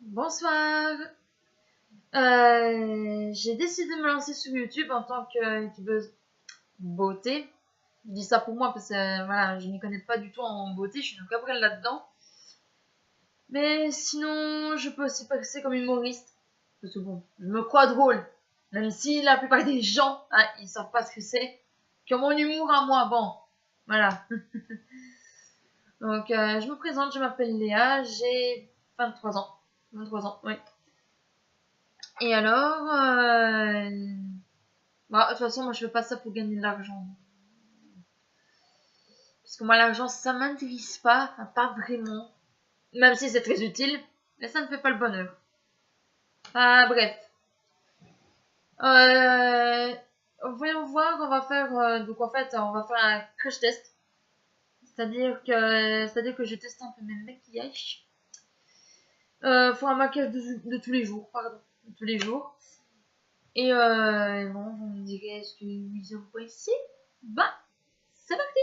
Bonsoir. J'ai décidé de me lancer sur YouTube en tant que youtubeuse beauté. Je dis ça pour moi parce que voilà, je m'y connais pas du tout en beauté, je suis une cabrelle là-dedans. Mais sinon, je peux aussi passer comme humoriste. Parce que bon, je me crois drôle. Même si la plupart des gens, ils savent pas ce que c'est. Que mon humour à moi, bon, voilà. Donc, je me présente, je m'appelle Léa, j'ai 23 ans. 23 ans, oui. Et alors, bah, de toute façon, moi, je fais pas ça pour gagner de l'argent. Parce que moi, l'argent, ça m'intéresse pas, enfin, pas vraiment. Même si c'est très utile, mais ça ne fait pas le bonheur. Bref. Euh, Voyons voir, on va faire, donc en fait, on va faire un crash test. C'est-à-dire que je teste un peu mes maquillages. Faut un maquillage de tous les jours, pardon. De tous les jours. Et bon, vous me direz, est-ce que ils ont pas ici? Bah, c'est parti!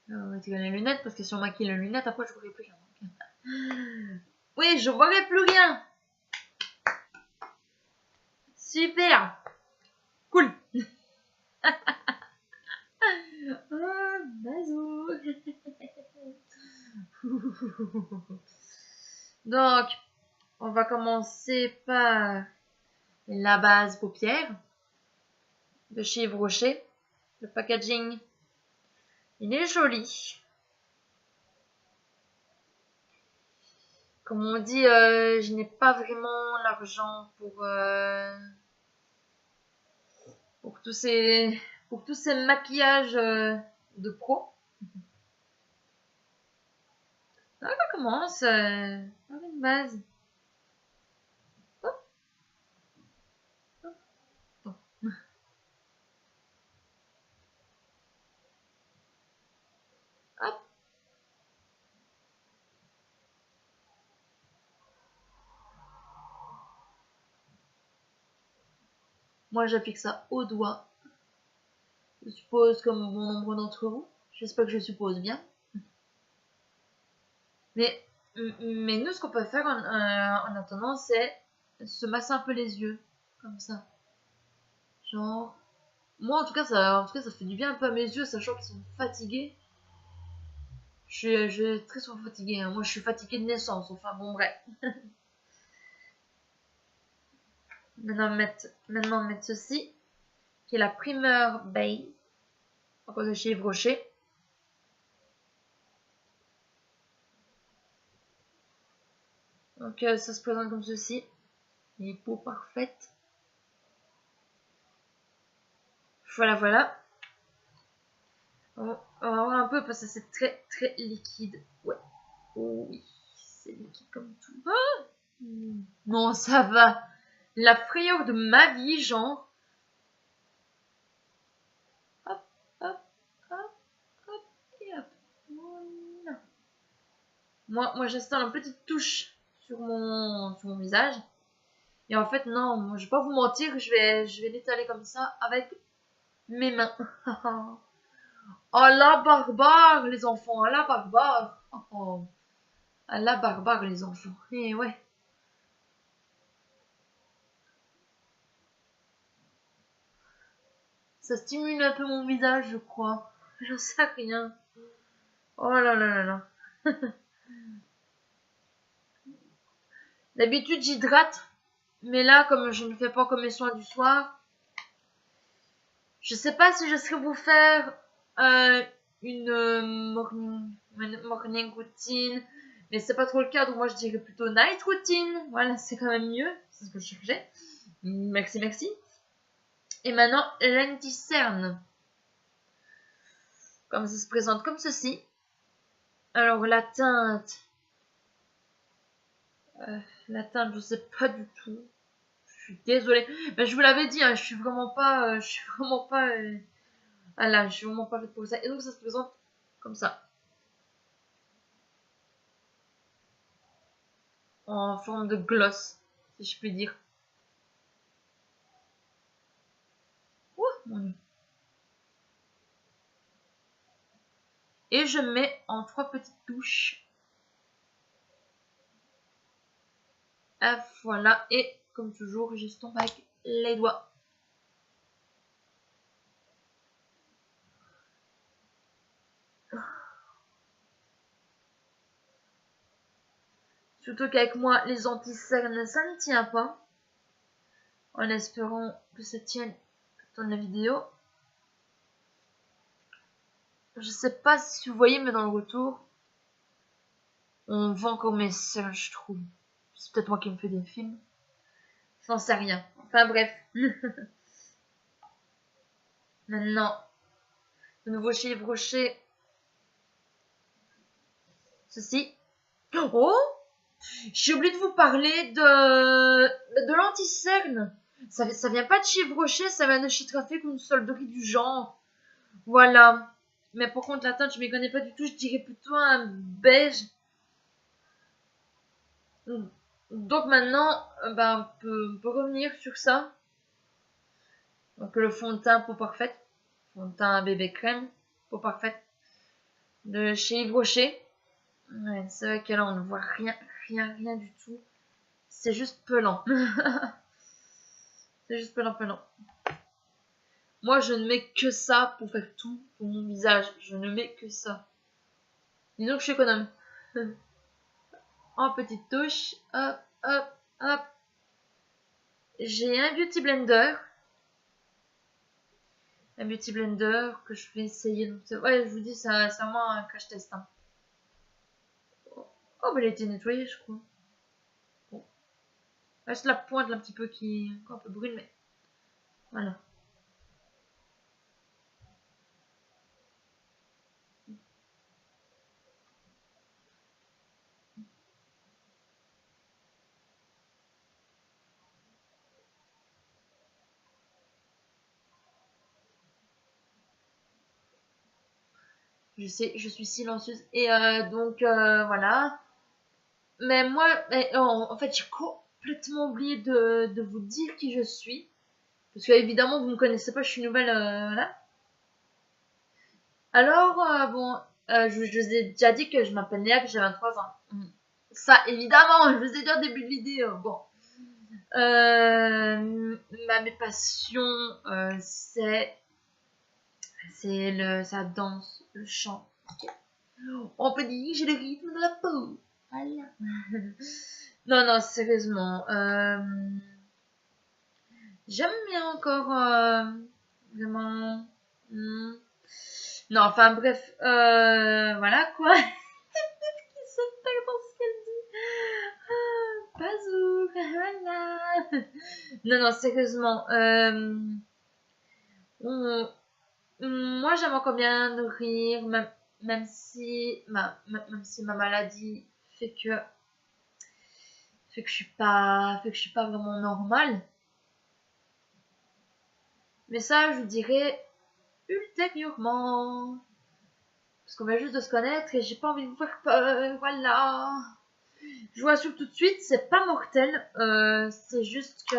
On va tirer les lunettes parce que si on maquille les lunettes, après je verrai plus rien. Oui, je verrai plus rien. Super. Cool. Oh, bazou. Donc, on va commencer par la base paupière de chez Yves Rocher. Le packaging, il est joli. Comme on dit, je n'ai pas vraiment l'argent pour tous ces maquillages de pro. Donc on commence par une base. Hop, hop, hop. Hop. Moi j'applique ça au doigt. Je suppose comme bon nombre d'entre vous. J'espère que je suppose bien. Mais, mais nous ce qu'on peut faire en attendant c'est se masser un peu les yeux. Comme ça. Genre. Moi en tout cas ça fait du bien un peu à mes yeux sachant qu'ils sont fatigués. Je suis très souvent fatiguée, hein. Moi je suis fatiguée de naissance, enfin bon bref. Maintenant mettre ceci, qui est la primeur Base, encore de chez Yves Rocher. Donc ça se présente comme ceci. Les peaux parfaites. Voilà, voilà. On va voir un peu parce que c'est très très liquide. Ouais. Oh oui, c'est liquide comme tout. Ah non, ça va. La frayeur de ma vie, genre. Hop, hop, hop, hop, et hop. Voilà. Moi j'installe une petite touche sur mon visage. Et en fait, non, je vais pas vous mentir, je vais l'étaler comme ça avec mes mains. Oh la barbare, les enfants, à la barbare. Oh, à la barbare, les enfants. Et ouais. Ça stimule un peu mon visage, je crois. J'en sais rien. Oh là là là là. D'habitude, j'hydrate. Mais là, comme je ne fais pas comme mes soins du soir, je sais pas si je serais vous faire une morning routine. Mais c'est pas trop le cas, donc moi je dirais plutôt night routine. Voilà, c'est quand même mieux. C'est ce que je cherchais. Merci, merci. Et maintenant, l'anti-cerne. Comme ça se présente comme ceci. Alors, la teinte, je sais pas du tout. Je suis désolée. Ben, je vous l'avais dit, hein, je suis vraiment pas, là, je suis vraiment pas faite pour ça. Et donc, ça se présente comme ça. En forme de gloss, si je puis dire. Ouh, mon Dieu. Et je mets en 3 petites touches. Voilà, et comme toujours, j'estompe avec les doigts. Surtout qu'avec moi, les anti-cernes, ça ne tient pas. En espérant que ça tienne dans la vidéo. Je sais pas si vous voyez, mais dans le retour, on voit encore mes cernes, je trouve. C'est peut-être moi qui me fais des films. J'en sais rien. Enfin bref. Maintenant, de nouveau chez Yves Rocher. Ceci. Oh! J'ai oublié de vous parler de l'anti-cerne. Ça vient pas de chez Yves Rocher, ça vient de chez Trafic ou une solderie du genre. Voilà. Mais par contre, la teinte, je m'y connais pas du tout. Je dirais plutôt un beige. Donc maintenant, ben, on peut revenir sur ça. Donc le fond de teint peau parfaite. Fond de teint bébé crème. Peau parfaite. De chez Yves Rocher. Ouais, c'est vrai que là, on ne voit rien du tout. C'est juste pelant. C'est juste pelant. Moi, je ne mets que ça pour faire tout pour mon visage. Je ne mets que ça. Disons que je suis économe. En petite touche. Hop, hop, hop. J'ai un beauty blender. Un beauty blender que je vais essayer. Donc, ouais, je vous dis, c'est vraiment un crash test. Hein. Oh, mais elle a été nettoyée, je crois. Bon. Reste la pointe là, un petit peu qui est encore un peu brune, mais voilà. Je sais, je suis silencieuse. Et donc, voilà. Mais moi, en fait, j'ai complètement oublié de vous dire qui je suis. Parce que, évidemment, vous ne me connaissez pas, je suis nouvelle, là. Alors, bon, je vous ai déjà dit que je m'appelle Léa, que j'ai 23 ans. Ça, évidemment, je vous ai dit au début de vidéo. Bon. Mes passions, c'est sa danse, le chant. On peut dire que j'ai le rythme de la peau. Voilà. Non, sérieusement. J'aime bien encore vraiment. Non, enfin bref, voilà quoi. Qui se perd dans ce qu'elle dit. Bazou, voilà. Non, sérieusement. Moi, j'aime encore bien nourrir, même si ma maladie fait que je suis pas vraiment normale. Mais ça, je vous dirai ultérieurement. Parce qu'on vient juste de se connaître et j'ai pas envie de vous faire peur, voilà. Je vous rassure tout de suite, c'est pas mortel. C'est juste que,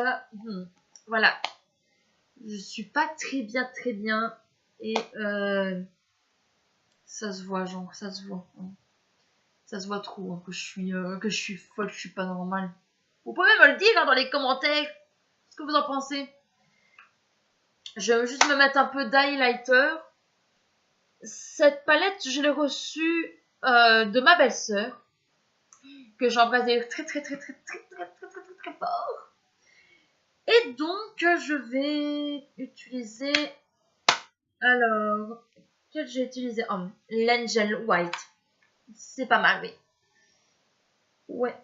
voilà. Je suis pas très bien. Et ça se voit, genre, ça se voit. Hein. Ça se voit trop hein, que je suis folle, que je suis pas normale. Vous pouvez me le dire hein, dans les commentaires. Ce que vous en pensez. Je vais juste me mettre un peu d'highlighter. Cette palette, je l'ai reçue de ma belle-sœur. Que j'embrasse d'ailleurs très fort. Et donc, je vais utiliser... Alors, quel j'ai utilisé l'Angel White. C'est pas mal, oui. Ouais.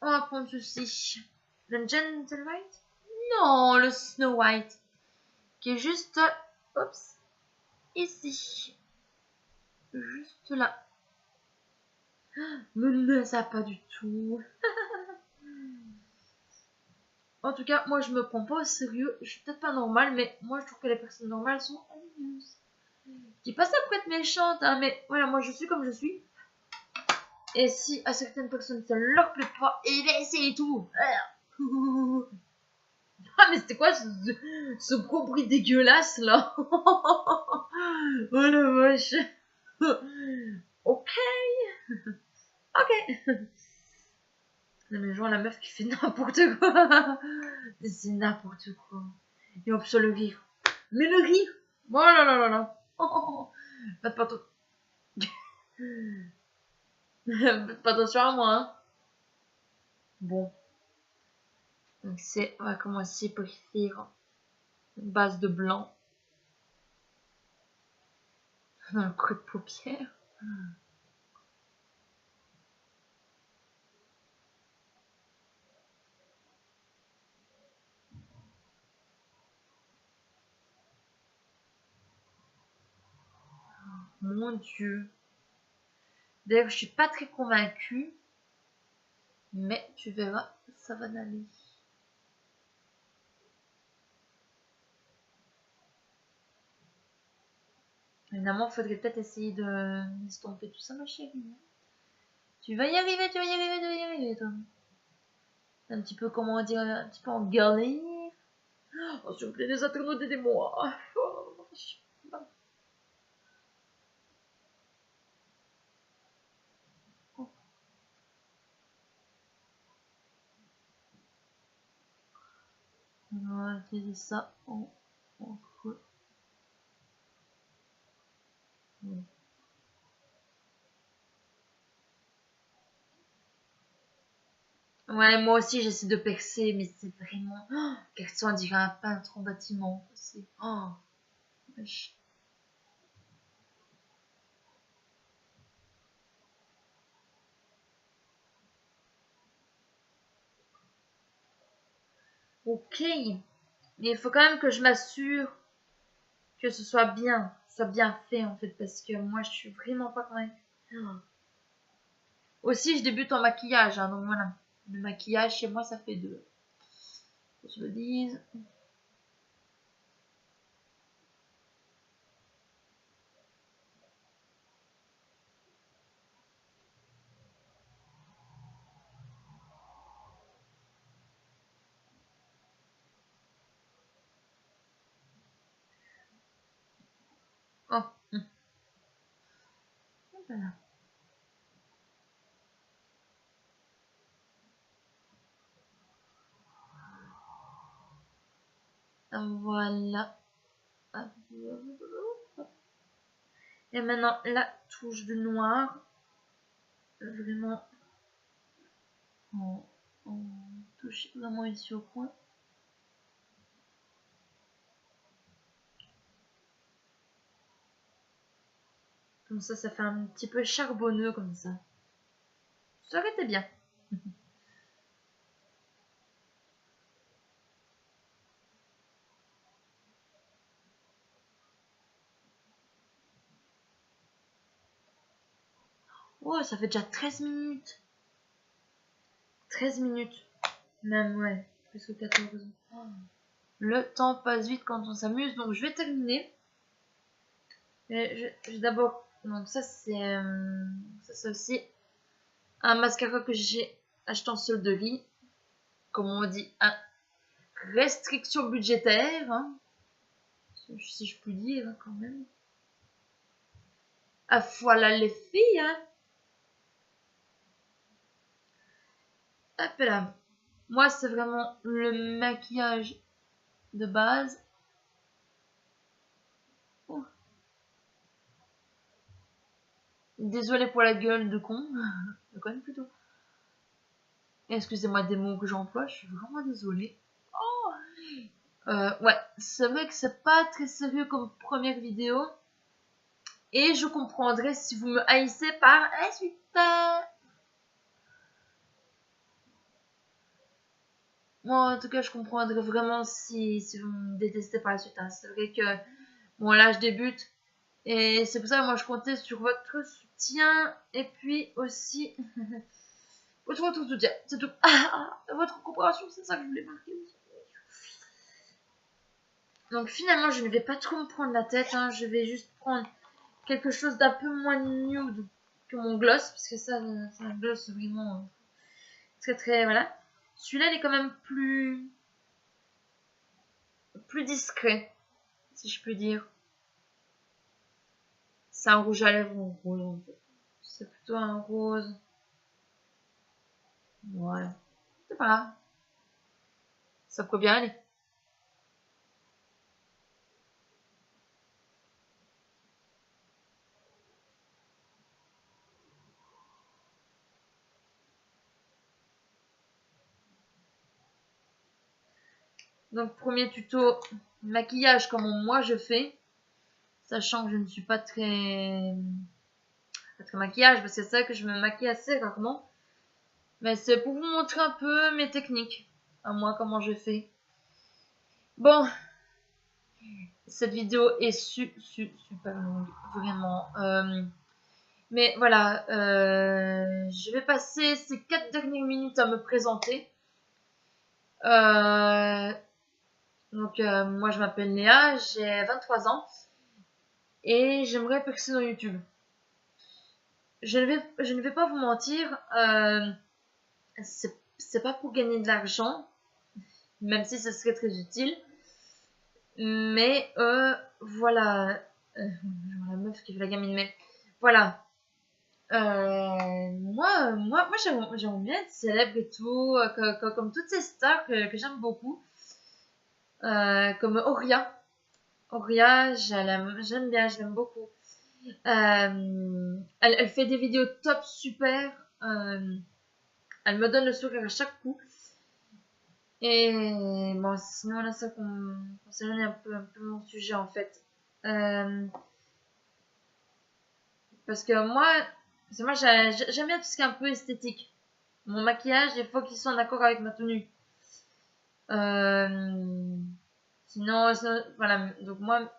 On va prendre ceci. L'Angel White? Non, le Snow White. Qui est juste... Oups. Ici. Juste là. Mais non, ça pas du tout. En tout cas, moi je me prends pas au sérieux. Je suis peut-être pas normale, mais moi je trouve que les personnes normales sont amuseuses. Je dis pas ça pour être méchante, hein, mais voilà, moi je suis comme je suis. Et si à certaines personnes ça leur plaît pas, et ben c'est tout. Ah mais c'était quoi ce gros bruit dégueulasse là? Oh la vache. Ok. Ok. Non mais genre la meuf qui fait n'importe quoi. C'est n'importe quoi. Et hop, sur le rire. Mais le rire. Oh là là là là. Oh. Faites pas, faites pas attention à moi. Hein. Bon. Donc on va commencer par faire une base de blanc dans le creux de paupière. Mon Dieu. D'ailleurs, je suis pas très convaincue. Mais tu verras, ça va aller. Évidemment, il faudrait peut-être essayer d'estomper tout ça, ma chérie. Tu vas y arriver, tu vas y arriver, tu vas y arriver, toi. Un petit peu, comment dire, un petit peu en galère. Oh, s'il vous plaît, les internautes, aidez-moi. On va utiliser ça en creux. Ouais, moi aussi j'essaie de percer, mais c'est vraiment. Oh, Kerson, on dirait un peintre en bâtiment. C'est. Oh, wesh. Ok. Mais il faut quand même que je m'assure que ce soit bien fait en fait, parce que moi je suis vraiment pas convaincue. Oh. Aussi, je débute en maquillage, hein, donc voilà. Le maquillage chez moi ça fait deux. Qu'on se le dise. Oh. Voilà. Voilà. Et maintenant la touche de noir. Vraiment en touche vraiment ici au coin. Comme ça fait un petit peu charbonneux comme ça. Ça aurait été bien. Oh, ça fait déjà 13 minutes. 13 minutes. Même, ouais. Plus que 14. Oh. Le temps passe vite quand on s'amuse. Donc, je vais terminer. Mais je d'abord. Donc, ça, c'est aussi un mascara que j'ai acheté en solderie. Comme on dit, un restriction budgétaire. Hein, si je puis dire, hein, quand même. Ah, voilà les filles, hein. Hop là. Moi, c'est vraiment le maquillage de base. Oh. Désolée pour la gueule de con. De conne plutôt. Excusez-moi des mots que j'emploie, je suis vraiment désolée. Oh. Ouais, c'est vrai que c'est pas très sérieux comme première vidéo. Et je comprendrai si vous me haïssez par la suite. Moi, en tout cas, je comprendrai vraiment si vous me détestez par la suite. Hein. C'est vrai que, bon, là, je débute. Et c'est pour ça que moi, je comptais sur votre soutien. Et puis aussi, votre soutien. C'est tout. Votre compréhension, c'est ça que je voulais marquer aussi. Donc, finalement, je ne vais pas trop me prendre la tête. Hein. Je vais juste prendre quelque chose d'un peu moins nude que mon gloss. Parce que ça, c'est un gloss vraiment très, très, voilà. Celui-là, il est quand même plus discret, si je peux dire. C'est un rouge à lèvres ou rose en fait. C'est plutôt un rose. Ouais. C'est pas grave. Ça peut bien aller. Donc premier tuto maquillage comme moi je fais. Sachant que je ne suis pas très maquillage parce que c'est vrai que je me maquille assez rarement. Mais c'est pour vous montrer un peu mes techniques. À moi comment je fais. Bon. Cette vidéo est super longue. Vraiment. Mais voilà. Je vais passer ces 4 dernières minutes à me présenter. Moi je m'appelle Léa. J'ai 23 ans. Et j'aimerais percer dans YouTube. Je ne vais pas vous mentir. C'est pas pour gagner de l'argent. Même si ce serait très utile. Mais voilà. La meuf qui fait la gamine. Mais voilà. Moi j'aimerais bien être célèbre et tout. Comme toutes ces stars que j'aime beaucoup. Comme Oria. Oria, j'aime bien, je l'aime beaucoup. Elle fait des vidéos top super. Elle me donne le sourire à chaque coup. Et bon, sinon là, ça concerne un peu mon sujet en fait. Parce que moi j'aime bien tout ce qui est un peu esthétique. Mon maquillage, il faut qu'il soit en accord avec ma tenue. Sinon, voilà. Donc moi,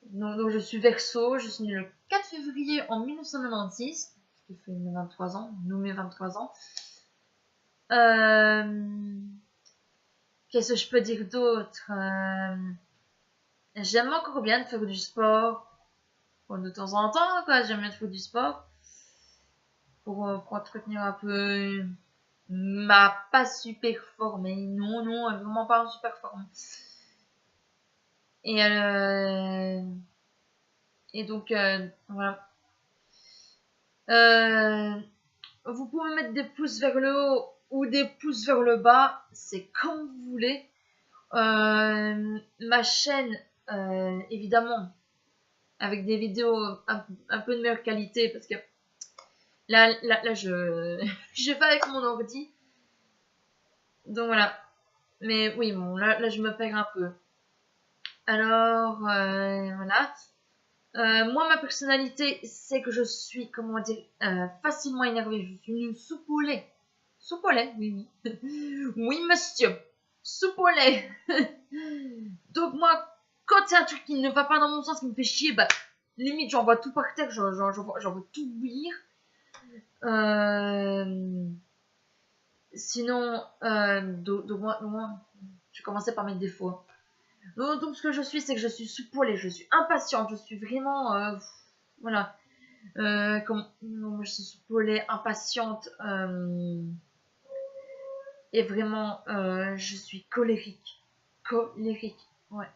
donc je suis Verseau. Je suis née le 4 février en 1996. Qui fait mes 23 ans. Nous, mes 23 ans. Qu'est-ce que je peux dire d'autre? J'aime encore bien de faire du sport. Bon, de temps en temps, quoi. J'aime bien de faire du sport. Pour entretenir un peu ma pas super forme. Non, vraiment pas en super forme. Et donc, voilà. Vous pouvez mettre des pouces vers le haut ou des pouces vers le bas. C'est comme vous voulez. Ma chaîne, évidemment, avec des vidéos un peu de meilleure qualité. Parce que là je fais avec mon ordi. Donc voilà. Mais oui, bon, là je me perds un peu. Alors, voilà. Moi, ma personnalité, c'est que je suis, comment dire, facilement énervée. Je suis une soupe au lait. Soupe au lait, oui. Oui, monsieur. Soupe au lait. Donc moi, quand c'est un truc qui ne va pas dans mon sens, qui me fait chier, bah, limite, j'envoie tout par terre, j'envoie tout bouillir. Sinon, donc moi, je commençais par mes défauts. Donc ce que je suis, c'est que je suis soupe-au-lait, je suis impatiente, je suis vraiment, voilà, moi je suis soupe-au-lait, impatiente, et vraiment, je suis colérique, ouais.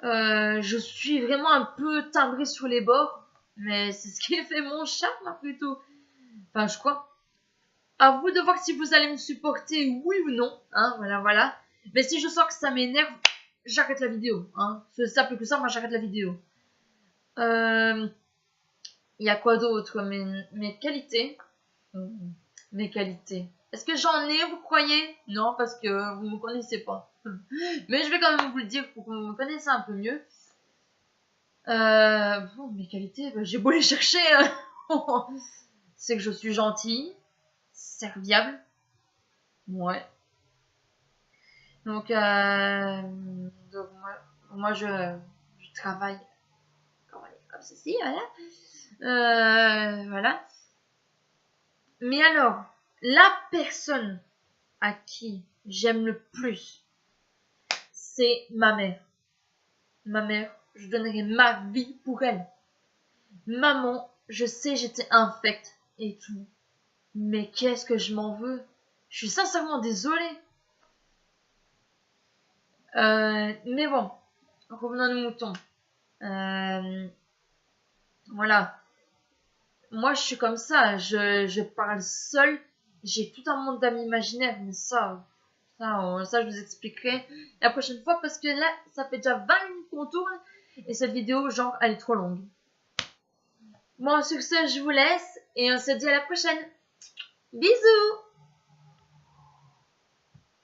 Je suis vraiment un peu timbrée sur les bords, mais c'est ce qui fait mon charme, après tout. Enfin, je crois. À vous de voir si vous allez me supporter, oui ou non, hein, voilà. Mais si je sens que ça m'énerve, j'arrête la vidéo, hein. C'est simple que ça, moi j'arrête la vidéo. Il y a quoi d'autre? Mes qualités. Mes qualités. Est-ce que j'en ai, vous croyez? Non, parce que vous me connaissez pas. Mais je vais quand même vous le dire pour que vous me connaissiez un peu mieux. Bon, mes qualités, bah, j'ai beau les chercher. Hein. C'est que je suis gentille, serviable. Ouais. Donc moi je travaille comme ceci, voilà. Voilà. Mais alors, la personne à qui j'aime le plus, c'est ma mère. Ma mère, je donnerais ma vie pour elle. Maman, je sais, j'étais infecte et tout. Mais qu'est-ce que je m'en veux? Je suis sincèrement désolée. Mais bon, revenons à nos moutons. Voilà. Moi, je suis comme ça. Je parle seule. J'ai tout un monde d'amis imaginaires. Mais ça, je vous expliquerai la prochaine fois. Parce que là, ça fait déjà 20 minutes qu'on tourne. Et cette vidéo, genre, elle est trop longue. Bon, sur ce, je vous laisse. Et on se dit à la prochaine. Bisous!